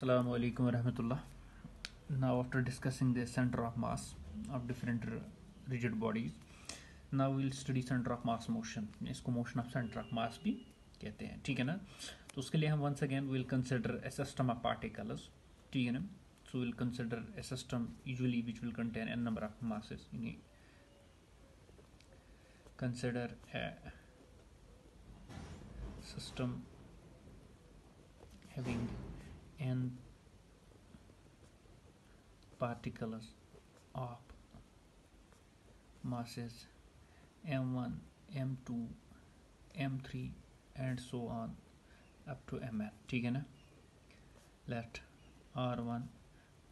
Assalamu alaikum warahmatullah. Now, after discussing the center of mass of different rigid bodies, now we'll study center of mass motion. इसको motion of center of mass भी कहते हैं, ठीक है ना। तो उसके लिए हम once again will consider a system of particles, ठीक है ना। So we'll consider a system usually which will contain n number of masses. Consider a system having n particles of masses m1, m2, m3 and so on up to mn, ठीक है ना। Let r1,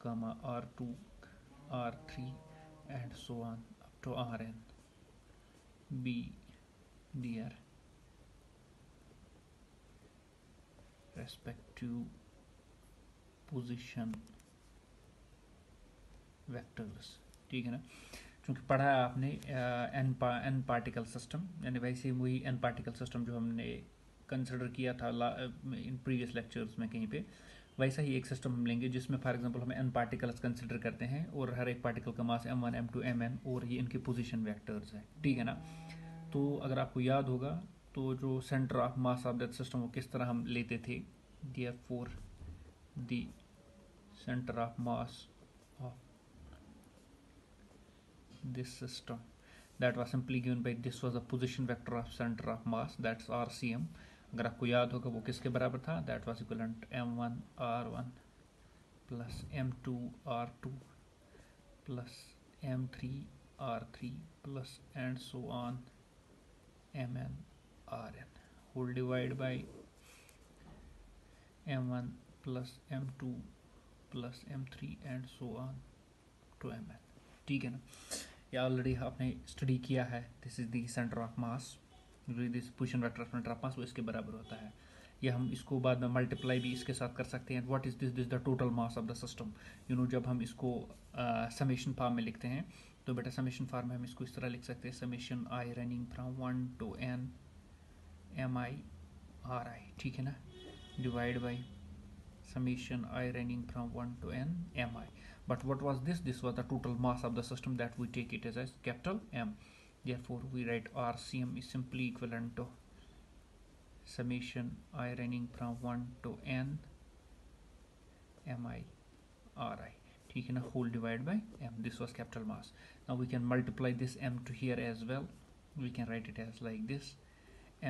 r2, r3 and so on up to rn be their respective position vectors, ठीक है ना। क्योंकि पढ़ा है आपने एन पार्टिकल सिस्टम, यानी वैसे वही एन पार्टिकल सिस्टम जो हमने कंसिडर किया था इन प्रीवियस लेक्चर्स में कहीं पे, वैसा ही एक सिस्टम हम लेंगे जिसमें फॉर एग्जांपल हम एन पार्टिकल्स कंसिडर करते हैं और हर एक पार्टिकल का मास m1, m2, mn और ये इनके पोजीशन वेक्टर्स है, ठीक है ना। तो अगर आपको याद होगा तो जो centre of mass of that system वो किस तरह हम लेते थे, therefore the center of mass of this system that was simply given by this was the position vector of center of mass, that's RCM. अगर आपको याद होगा वो किसके बराबर था, that was equivalent m1 r1 plus m2 r2 plus m3 r3 plus and so on mn rn whole divided by m1 plus m2 plus m3 and so on to mn, ठीक है ना। या ऑलरेडी आपने study किया है, this is the centre of mass, this position vector of centre of mass वो इसके बराबर होता है। या हम इसको बाद में मल्टीप्लाई भी इसके साथ कर सकते हैं। What is this the total mass of the system, जब हम इसको समेशन फॉर्म में लिखते हैं तो बेटा समेशन फॉर्म में हम इसको इस तरह लिख सकते हैं, summation i running from 1 to n m i r i, ठीक है ना, divide by summation I running from 1 to n mi. But what was this? This was the total mass of the system that we take it as capital M. Therefore, we write RCM is simply equivalent to summation I running from 1 to n mi ri, ठीक है ना, whole divided by m. This was capital mass. Now we can multiply this m to here as well. We can write it as like this.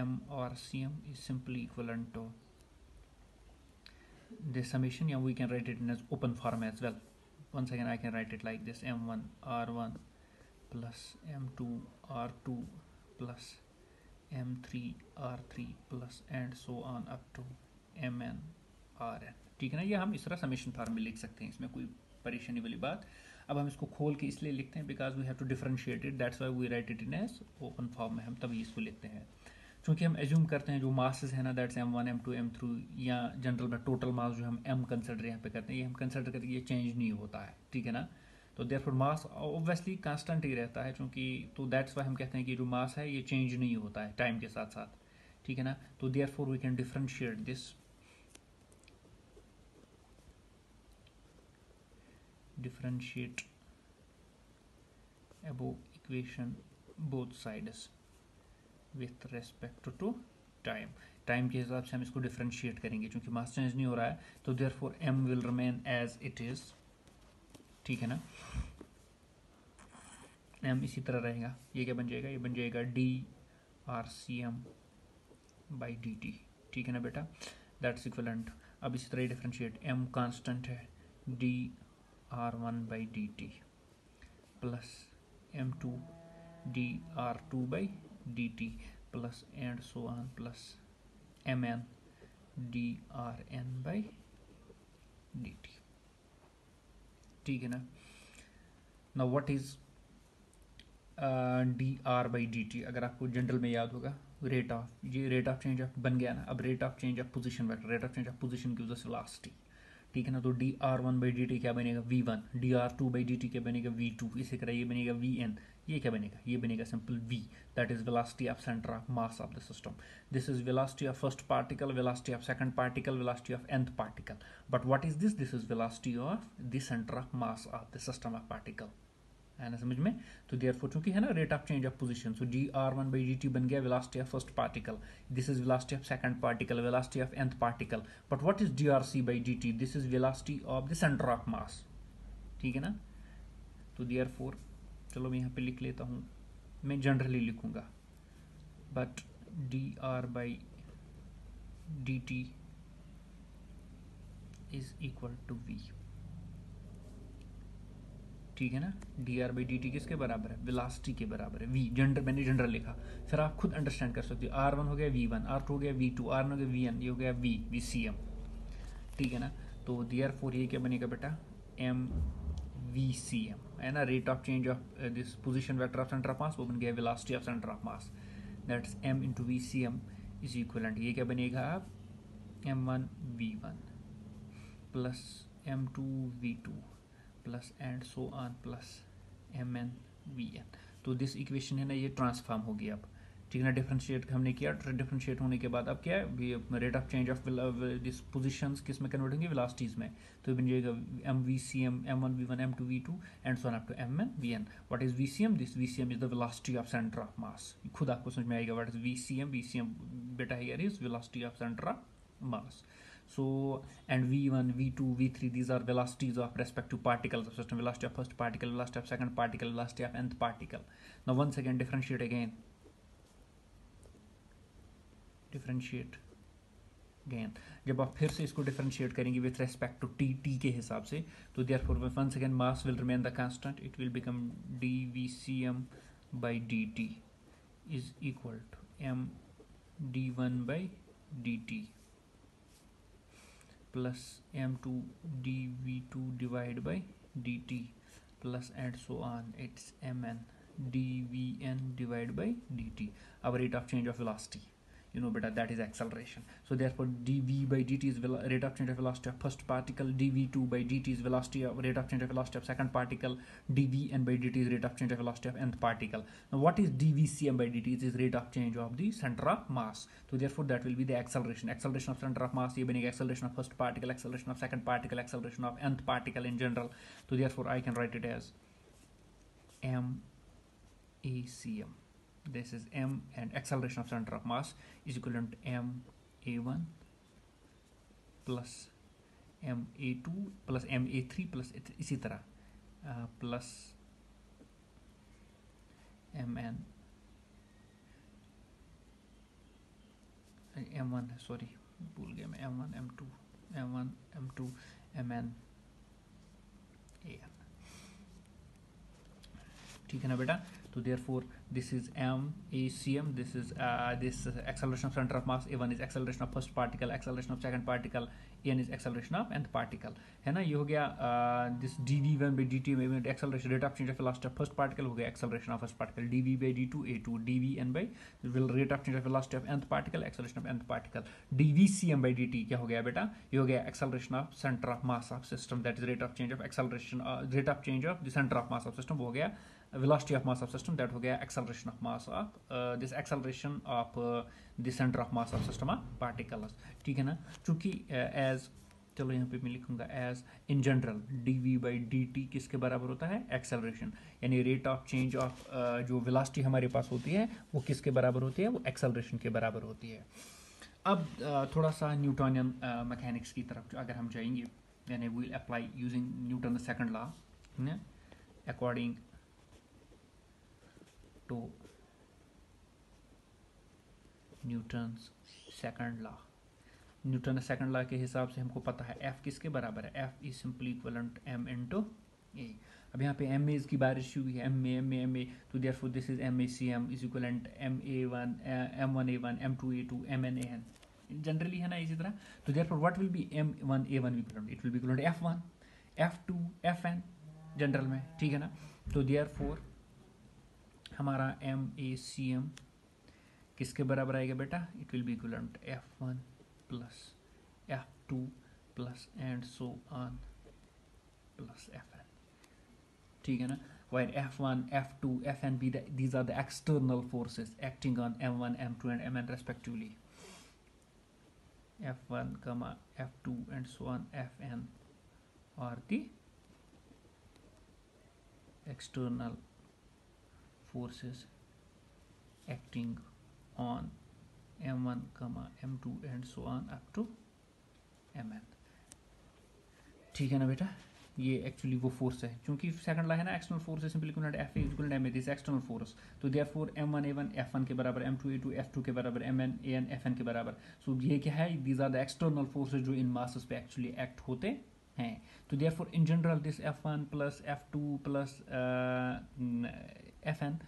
M RCM is simply equivalent to this summation, yeah, we can write it in as open form as well. Once again I can write it like this, m1 r1 plus m2 r2 plus m3 r3 plus and so on up to mn rn, ठीक है ना। ये हम इस तरह summation form में लिख सकते हैं, इसमें कोई परेशानी वाली बात। अब हम इसको खोल के इसलिए लिखते हैं because we have to differentiate it, that's why we write it in as open form में, हम तभी इसको लिखते हैं। क्योंकि हम एज्यूम करते हैं जो मासेस है ना, दैट्स m1, m2, m3, या जनरल में टोटल मास जो हम m कंसिडर यहाँ पे करते हैं, ये हम कंसिडर करते हैं ये चेंज नहीं होता है, ठीक है ना। तो देयरफॉर मास ऑब्वियसली कांस्टेंट ही रहता है, क्योंकि तो दैट्स वाई हम कहते हैं कि जो मास है ये चेंज नहीं होता है टाइम के साथ साथ, ठीक है ना। तो therefore we can differentiate this, differentiate above equation both sides with respect to time के हिसाब से हम इसको डिफरेंशिएट करेंगे, क्योंकि मास चेंज नहीं हो रहा है। तो therefore m will remain as it is, ठीक है ना, m इसी तरह रहेगा। ये क्या बन जाएगा, ये बन जाएगा d r c m by d t, ठीक है ना बेटा, दैट्स इक्वलेंट। अब इसी तरह डिफरेंशिएट, m कांस्टेंट है, d r one by d t plus m2 d r two by d t plus and so on plus mn d r n by d t, ठीक है ना। Now what is d r by d t, अगर आपको general में याद होगा rate of, ये rate of change of बन गया ना। अब rate of change of position vector, rate of change of position की वजह से वेलोसिटी, ठीक है ना। तो D r one by d T क्या बनेगा V1, D r two by d T क्या बनेगा V2, इसी तरह ये बनेगा Vn, ये क्या बनेगा, ये बनेगा simple V, that is velocity of centre of mass of the system. This is velocity of first particle, velocity of second particle, velocity of nth particle, but what is this is velocity of the centre of mass of the system of particle, है ना समझ में। तो therefore चूंकि है ना rate of change of position, so D r one by d T बन गया velocity of first particle, this is velocity of second particle, velocity of nth particle, but what is d r c by d t, this is velocity of the centre of mass, ठीक है ना। तो therefore चलो मैं यहाँ पे लिख लेता हूँ, मैं जनरली लिखूंगा, but d r by d t is equal to v, ठीक है ना। D r by d t किसके बराबर है, वेलोसिटी के बराबर है, वी जनरल, मैंने जनरल लिखा, फिर आप खुद अंडरस्टैंड कर सकते हो। आर वन हो गया V1, R2 हो गया V2, R1 हो गया Vn, ये हो गया वी सी एम, ठीक है ना। तो देयरफॉर ये क्या बनेगा बेटा, एम वी सी एम, है ना। Rate of change of this position vector of centre of mass, वो बन गया velocity of centre of mass, that's m into v c m is equivalent, ये क्या बनेगा आप M1 V1 plus M2 V2 plus and so on plus Mn Vn। तो this equation है ना ये ट्रांसफॉर्म हो गया अब, ठीक है ना। डिफरेंशिएट हमने किया, डिफरेंशिएट होने के बाद अब क्या है, rate of change of this positions किस में कन्वर्ट होंगे, वेलोसिटीज में। तो बन जाएगा m v c m, M1 V1 M2 V2 and so on up to Mn Vn। What is VCM, this VCM is the velocity of centre of mass, खुद आपको समझ में आएगा व्हाट इज VCM बेटा here is velocity of centre of mass. So and V1 V2 V3 these are velocities of respective particles of system, velocity of first particle, velocity of second particle, velocity of nth particle. Now once again differentiate again जब आप फिर से इसको differentiate करेंगे with respect to T के हिसाब से, तो therefore once again mass will remain the constant, it will become dVcm by dt is equal to m d1 by dt plus m2 dv2 divided by dt plus and so on, it's mn dvn divided by dt, our rate of change of velocity, you know beta, that is acceleration. So therefore dv by dt is rate of change of velocity of first particle, dv2 by dt is velocity of rate of change of velocity of second particle, dvn by dt is rate of change of velocity of nth particle. Now what is dvcm by dt, it is rate of change of the center of mass. So therefore that will be the acceleration of center of mass, ये बनेगा acceleration of first particle, acceleration of second particle, acceleration of nth particle in general. So therefore I can write it as macm, this is m and acceleration of center of mass is equivalent to ma1 plus ma2 plus ma3 plus इसी तरह plus mn m1 sorry भूल गया मैं, m1 m2 mn an, ठीक है ना बेटा। तो therefore this is macm, this is this acceleration of center of mass, a1 is acceleration of first particle, acceleration of second particle, n is acceleration of nth particle, है ना। ये हो गया this dv1 by dt में acceleration, rate of change of velocity of first particle हो गया acceleration of first particle, dv by d2 a2, dvn by rate of change of velocity of nth particle, acceleration of nth particle, dvcm by dt क्या हो गया बेटा, ये हो गया acceleration of center of mass of system, that is rate of change of acceleration, rate of change of the center of mass of system, वो हो गया velocity of mass of system, that हो गया acceleration of mass of this acceleration of the center of mass of system of particles, ठीक है ना। चूंकि as चलो यहाँ पे मैं लिखूंगा as in general dv by dt किसके बराबर होता है, acceleration, यानी rate of change of जो velocity हमारे पास होती है वो किसके बराबर होती है, वो acceleration के बराबर होती है। अब थोड़ा सा न्यूटोनियन मैकेनिक्स की तरफ अगर हम जाएंगे, यानी we'll apply using Newton the second law, according to Newton's second law. Newton second law के हिसाब से हमको पता है f किसके बराबर है, f is simply equivalent m into a। अब यहाँ पे m की बारिश हुई है, m a, तो therefore this is macm is equivalent m1 a1 m2 a2 mn an, generally है ना इसी तरह। तो therefore what will be m1 a1 equivalent, it will be equivalent f1 f2 fn general में, ठीक है ना। तो देयरफॉर हमारा macm किसके बराबर आएगा बेटा, it will be equivalent f1 plus f2 plus and so on plus Fn, ठीक है ना. Where F1, F2, Fn be these are the external forces acting on M1, M2 and Mn respectively. F1, F2 and so on Fn are the external forces acting on M1, M2 and so on up to Mn. ठीक है ना बेटा, ये actually वो force है. क्योंकि second law है ना एक्सटर्नल फोर्स है, simply equivalent F equal m this external force. तो देयरफॉर M1 A1 F1 के बराबर, M2 A2 F2 के बराबर, Mn An Fn के बराबर. सो ये क्या है, these are the external forces जो इन मासेस पे एक्चुअली एक्ट होते हैं. तो therefore in general this F1 plus F2 plus Fn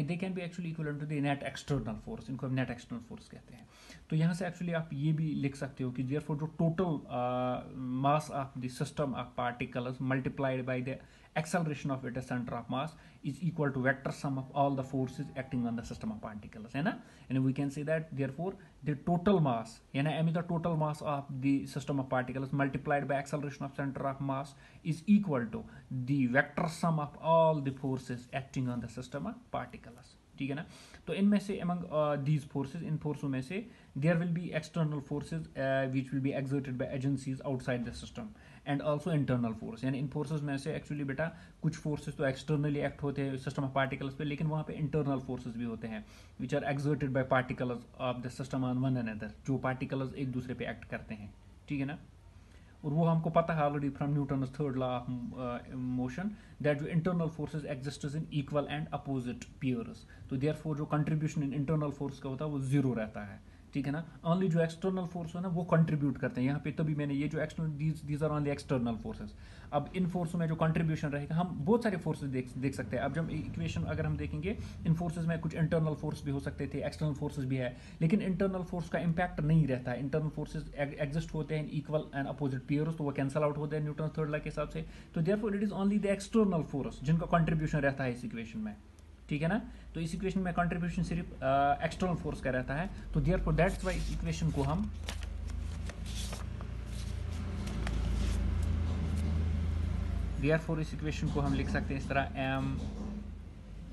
they can be actually equivalent to the net external force. इनको हम net external force कहते हैं. तो यहाँ से एक्चुअली आप ये भी लिख सकते हो कि therefore जो total mass of the system of particles multiplied by the acceleration of it at center of mass is equal to vector sum of all the forces acting on the system of particles, है ना. And we can say that therefore the total mass, है ना, m is the total mass of the system of particles multiplied by acceleration of center of mass is equal to the vector sum of all the forces acting on the system of particles, ठीक है ना. तो इनमें से among these forces, इन फोर्सों में से there will be external forces which will be exerted by agencies outside the system and also internal force. यानी इन forces में से एक्चुअली बेटा कुछ फोर्सेस तो एक्सटर्नली एक्ट होते हैं सिस्टम ऑफ पार्टिकल्स पे, लेकिन वहाँ पे इंटरनल फोर्सेस भी होते हैं which are exerted by particles of the system on one another, जो पार्टिकल्स एक दूसरे पे एक्ट करते हैं, ठीक है ना. और वो हमको पता है already from Newton's third law of motion that जो internal forces exist in equal and opposite pairs. तो देयरफॉर जो कंट्रीब्यूशन इन इंटरनल फोर्स का होता है वो जीरो रहता है, ठीक है ना. ओनली जो एक्सटर्नल फोर्स है ना वो कंट्रीब्यूट करते हैं यहाँ पे. तभी मैंने ये जो external these are only external forces. अब इन फोर्सों में जो कंट्रीब्यूशन रहेगा, हम बहुत सारे फोर्सेस देख सकते हैं. अब जब इक्वेशन अगर हम देखेंगे, इन फोर्सेस में कुछ इंटरनल फोर्स भी हो सकते थे, एक्सटर्नल फोर्सेस भी है, लेकिन इंटरनल फोर्स का इंपैक्ट नहीं रहता है. इंटरनल फोर्सेस एग्जिस्ट होते हैं इन इक्वल एंड अपोजिट पेयर्स, तो वो कैंसल आउट होते हैं न्यूटन थर्ड लॉ के हिसाब से. तो therefore it is only the external force जिनका कंट्रीब्यूशन रहता है इस इक्वेशन में, ठीक है ना. तो इस इक्वेशन में कंट्रीब्यूशन सिर्फ एक्सटर्नल फोर्स का रहता है. तो देयरफॉर दैट्स व्हाई इस इक्वेशन को हम लिख सकते हैं इस तरह,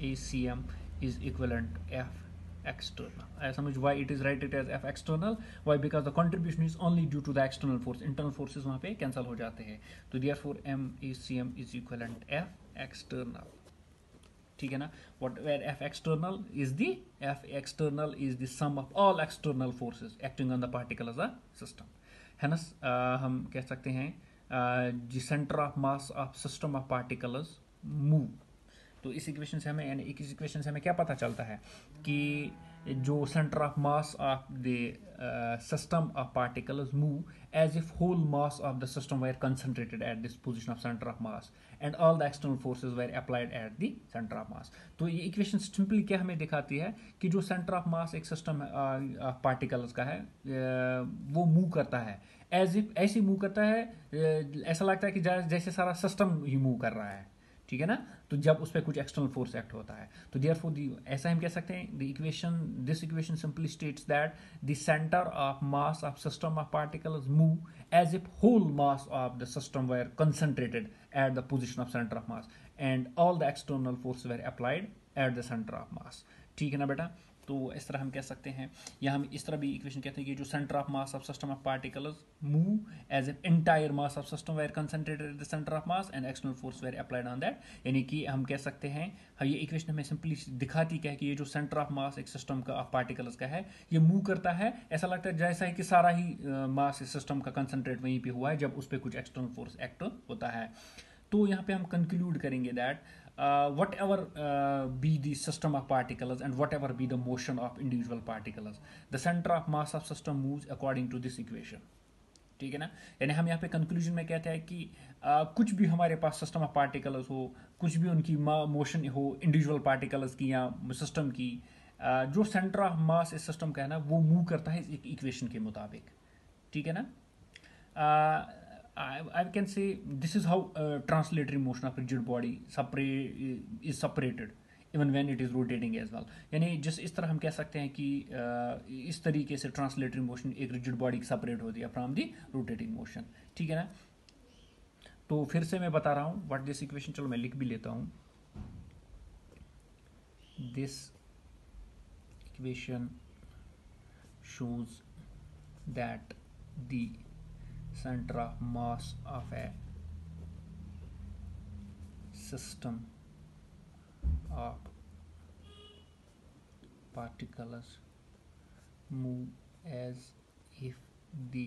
MACM is equivalent F external. समझ why it is write it as F external? Why? Because the contribution is only due to the external force. Internal forces वहाँ पे cancel हो जाते हैं. तो therefore MACM is equivalent F external, ठीक है ना. where F external is the sum of all external forces acting on the particle as a system, है ना. हम कह सकते हैं the center of mass of system of particles move. तो इस इक्वेशन से हमें, यानी इस इक्वेशन से हमें क्या पता चलता है कि जो centre of mass of the system of particles move as if whole mass of the system were concentrated at this position of centre of mass and all the external forces were applied at the centre of mass. तो ये equation simply क्या हमें दिखाती है कि जो centre of मास एक system of particles का है वो मूव करता है एज इफ, ऐसे मूव करता है ऐसा लगता है कि जैसे सारा सिस्टम ही मूव कर रहा है, ठीक है ना. तो जब उस पर कुछ एक्सटर्नल फोर्स एक्ट होता है, तो देयरफॉर ऐसा हम कह सकते हैं this equation simply states that the centre of mass of system of particles move as if whole mass of the system were concentrated at the position of centre of mass and all the external force were applied at the centre of mass, ठीक है ना बेटा. तो इस तरह हम कह सकते हैं, या हम इस तरह भी इक्वेशन कहते हैं कि जो centre of mass of system of particles move as an entire mass of system were concentrated at the centre of mass and external force were applied on that. यानी कि हम कह सकते हैं, ये इक्वेशन हमें सिंपली दिखाती क्या है कि ये जो सेंटर ऑफ मास एक सिस्टम का ऑफ पार्टिकल्स का है, ये मूव करता है, ऐसा लगता है जैसा है कि सारा ही मास इस सिस्टम का कंसंट्रेट वहीं पे हुआ है जब उस पर कुछ एक्सटर्नल फोर्स एक्ट होता है. तो यहाँ पे हम कंक्लूड करेंगे that whatever be the system of particles and whatever be the motion of individual particles, the center of mass of system moves according to this equation, ठीक है ना. यानी हम यहाँ पे कंक्लूजन में कहते हैं कि कुछ भी हमारे पास सिस्टम ऑफ पार्टिकल्स हो, कुछ भी उनकी मोशन हो इंडिविजुअल पार्टिकल्स की या सिस्टम की, जो सेंटर ऑफ मास इस सिस्टम का है ना वो मूव करता है इस इक्वेशन के मुताबिक, ठीक है ना. I can say this is how translatory motion of rigid body is separated even when it is rotating as well. यानी जिस इस तरह हम कह सकते हैं कि इस तरीके से ट्रांसलेटरी मोशन एक रिजिड बॉडी सेपरेट होती है फ्रॉम दी रोटेटिंग मोशन, ठीक है ना। तो फिर से मैं बता रहा हूँ व्हाट दिस इक्वेशन, चलो मैं लिख भी लेता हूँ। This equation shows that the center of mass of a system of particles move as if the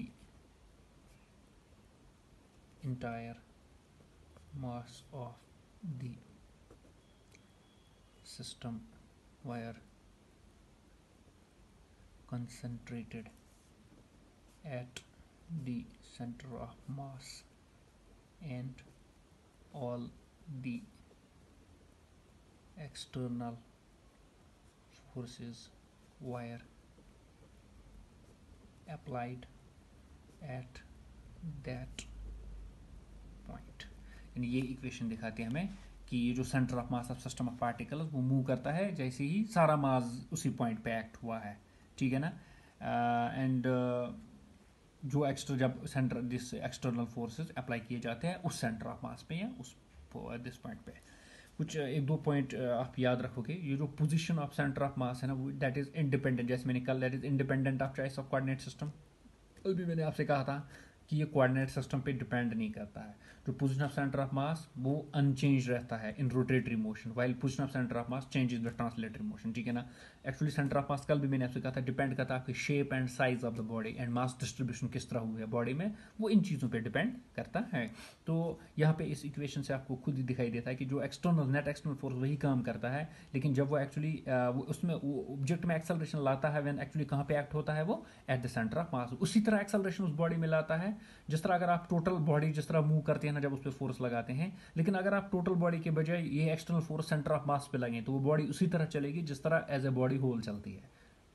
entire mass of the system were concentrated at the center of mass and all the external forces were applied at that point। यानी ये equation दिखाती है हमें कि ये जो centre of mass of system of particles वो move करता है जैसे ही सारा मास उसी पॉइंट पे एक्ट हुआ है, ठीक है ना। एंड जो एक्स्ट्रा जब centre this external forces apply किए जाते हैं उस सेंटर ऑफ मास पे या उस दिस पॉइंट पे, कुछ एक दो पॉइंट आप याद रखोगे। ये जो पोजीशन ऑफ सेंटर ऑफ मास है ना वो दैट इज इंडिपेंडेंट, जैसे मैंने कल, that is independent of choice of coordinate system. कल भी मैंने आपसे कहा था कि ये कोऑर्डिनेट सिस्टम पे डिपेंड नहीं करता है। जो position of centre of mass वो अनचेंज रहता है in rotatory motion, while position of centre of mass changes with translatory motion, ठीक है ना। एक्चुअली सेंटर ऑफ मास कल भी मैंने आपसे कहा था डिपेंड करता है आपकी shape and size of the body and mass distribution किस तरह हुई है बॉडी में, वो इन चीज़ों पर डिपेंड करता है। तो यहाँ पे इस इक्वेशन से आपको खुद ही दिखाई देता है कि जो एक्सटर्नल नेट एक्सटर्नल फोर्स वही काम करता है, लेकिन जब वो एक्चुअली उसमें वो ऑब्जेक्ट में एक्सेलरेशन लाता है व्हेन एक्चुअली कहाँ पे एक्ट होता है वो एट द सेंटर ऑफ मास, उसी तरह एक्सेलरेशन उस बॉडी में लाता है जिस तरह अगर आप टोटल बॉडी जिस तरह मूव करते हैं ना जब उस पर फोर्स लगाते हैं। लेकिन अगर आप टोटल बॉडी के बजाय ये एक्सटर्नल फोर्स सेंटर ऑफ मास पे लगें तो वो बॉडी उसी तरह चलेगी जिस तरह एज ए बॉडी होल चलती है,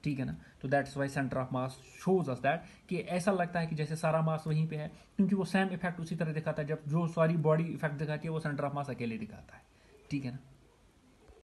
ठीक है ना। तो that's why centre of mass shows us that कि ऐसा लगता है कि जैसे सारा मास वहीं पे है, क्योंकि वो सेम इफेक्ट उसी तरह दिखाता है। जब जो सारी बॉडी इफेक्ट दिखाती है वो सेंटर ऑफ मास अकेले दिखाता है, ठीक है ना।